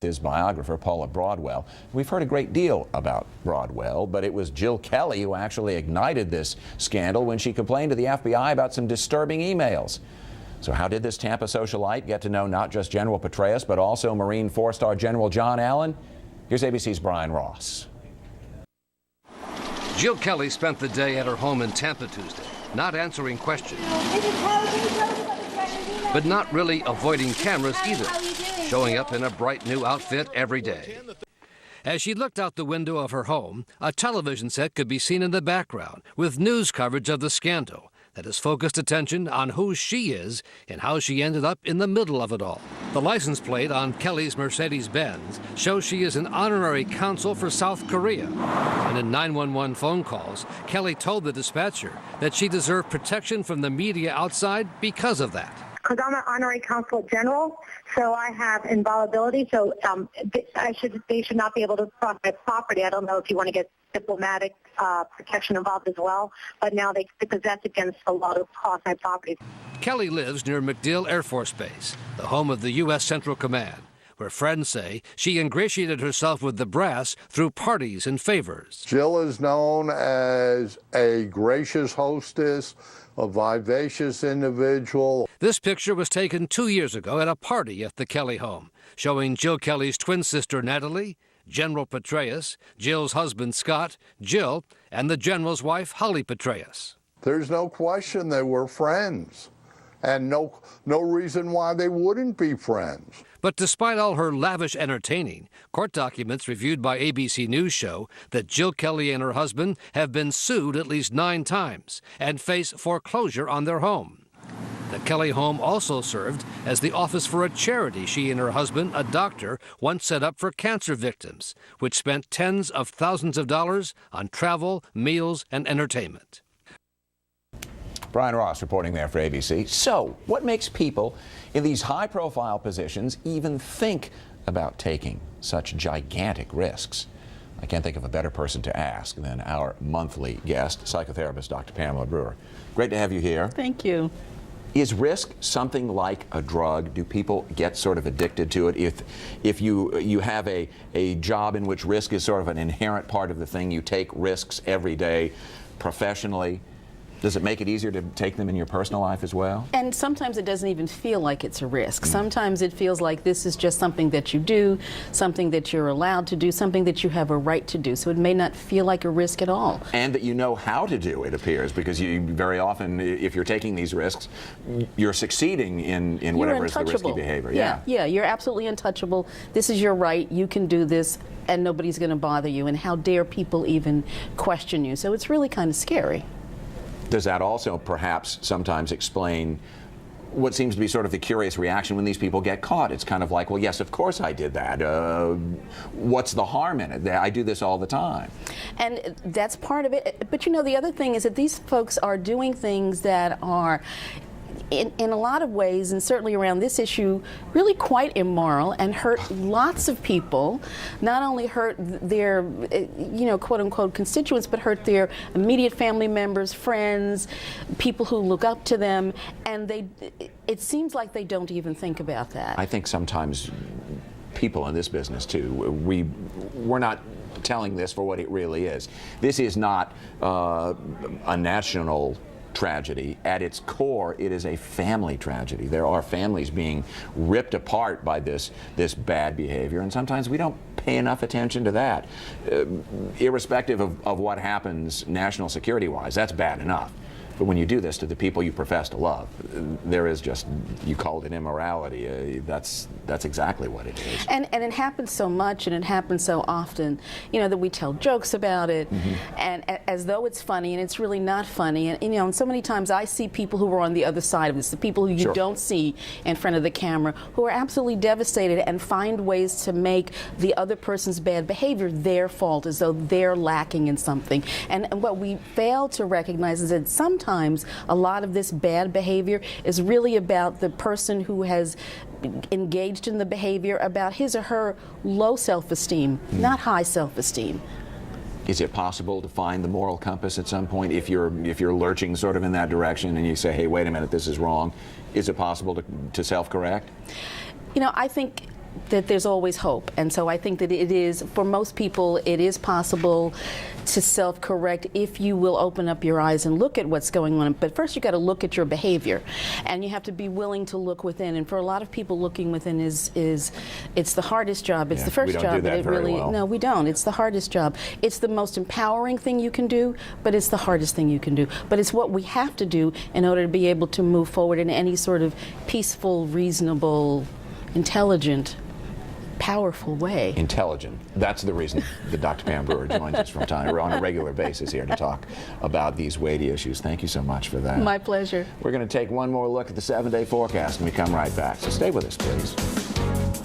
his biographer, Paula Broadwell. We've heard a great deal about Broadwell, but it was Jill Kelly who actually ignited this scandal when she complained to the FBI about some disturbing emails. So how did this Tampa socialite get to know not just General Petraeus, but also Marine four-star General John Allen? Here's ABC's Brian Ross. Jill Kelly spent the day at her home in Tampa Tuesday, not answering questions, but not really avoiding cameras either, showing up in a bright new outfit every day. As she looked out the window of her home, a television set could be seen in the background with news coverage of the scandal that has focused attention on who she is and how she ended up in the middle of it all. The license plate on Kelly's Mercedes-Benz shows she is an honorary consul for South Korea. And in 911 phone calls, Kelly told the dispatcher that she deserved protection from the media outside because of that. Because I'm an honorary consul general, so I have inviolability, so they should not be able to cross my property. I don't know if you want to get diplomatic protection involved as well, but now because that's against the law to cross my property. Kelly lives near MacDill Air Force Base, the home of the U.S. Central Command, where friends say she ingratiated herself with the brass through parties and favors. Jill is known as a gracious hostess, a vivacious individual. This picture was taken 2 years ago at a party at the Kelly home, showing Jill Kelly's twin sister Natalie, General Petraeus, Jill's husband Scott, Jill, and the general's wife Holly Petraeus. There's no question they were friends, and no reason why they wouldn't be friends. But despite all her lavish entertaining, court documents reviewed by ABC News show that Jill Kelly and her husband have been sued at least 9 times and face foreclosure on their home. The Kelly home also served as the office for a charity she and her husband, a doctor, once set up for cancer victims, which spent tens of thousands of dollars on travel, meals, and entertainment. Brian Ross reporting there for ABC. So, what makes people in these high-profile positions even think about taking such gigantic risks? I can't think of a better person to ask than our monthly guest, psychotherapist Dr. Pamela Brewer. Great to have you here. Thank you. Is risk something like a drug? Do people get sort of addicted to it? If you have a job in which risk is sort of an inherent part of the thing, you take risks every day professionally, does it make it easier to take them in your personal life as well? And sometimes it doesn't even feel like it's a risk. Sometimes it feels like this is just something that you do, something that you're allowed to do, something that you have a right to do. So it may not feel like a risk at all. And that you know how to do, it appears, because you very often, if you're taking these risks, you're succeeding in whatever is the risky behavior. Yeah, you're absolutely untouchable. This is your right. You can do this, and nobody's going to bother you. And how dare people even question you? So it's really kind of scary. Does that also perhaps sometimes explain what seems to be sort of the curious reaction when these people get caught? It's kind of like, well, yes, of course I did that. What's the harm in it? I do this all the time. And that's part of it. But you know, the other thing is that these folks are doing things that are in a lot of ways, and certainly around this issue, really quite immoral and hurt lots of people. Not only hurt their, quote-unquote constituents, but hurt their immediate family members, friends, people who look up to them, and it seems like they don't even think about that. I think sometimes people in this business, too, we're not telling this for what it really is. This is not a national tragedy. At its core, it is a family tragedy. There are families being ripped apart by this bad behavior, and sometimes we don't pay enough attention to that. Irrespective of what happens national security-wise, that's bad enough. But when you do this to the people you profess to love, there is just, you called it immorality. That's exactly what it is. And it happens so much, and it happens so often, that we tell jokes about it, and as though it's funny, and it's really not funny. And so many times I see people who are on the other side of this, the people who you don't see in front of the camera, who are absolutely devastated and find ways to make the other person's bad behavior their fault, as though they're lacking in something. And what we fail to recognize is that sometimes a lot of this bad behavior is really about the person who has engaged in the behavior, about his or her low self-esteem, not high self-esteem. Is it possible to find the moral compass at some point if you're lurching sort of in that direction and you say, hey, wait a minute, this is wrong? Is it possible to self-correct? I think that there's always hope. And so I think that it is, for most people, it is possible to self-correct if you will open up your eyes and look at what's going on. But first, you got to look at your behavior, and you have to be willing to look within. And for a lot of people, looking within is it's the hardest job. It's the first job, but it really no, we don't. It's the hardest job. It's the most empowering thing you can do, but it's the hardest thing you can do. But it's what we have to do in order to be able to move forward in any sort of peaceful, reasonable, intelligent, powerful way. Intelligent. That's the reason that Dr. Pam Brewer joins us from time on a regular basis here to talk about these weighty issues. Thank you so much for that. My pleasure. We're going to take one more look at the 7-day forecast and we come right back. So stay with us, please.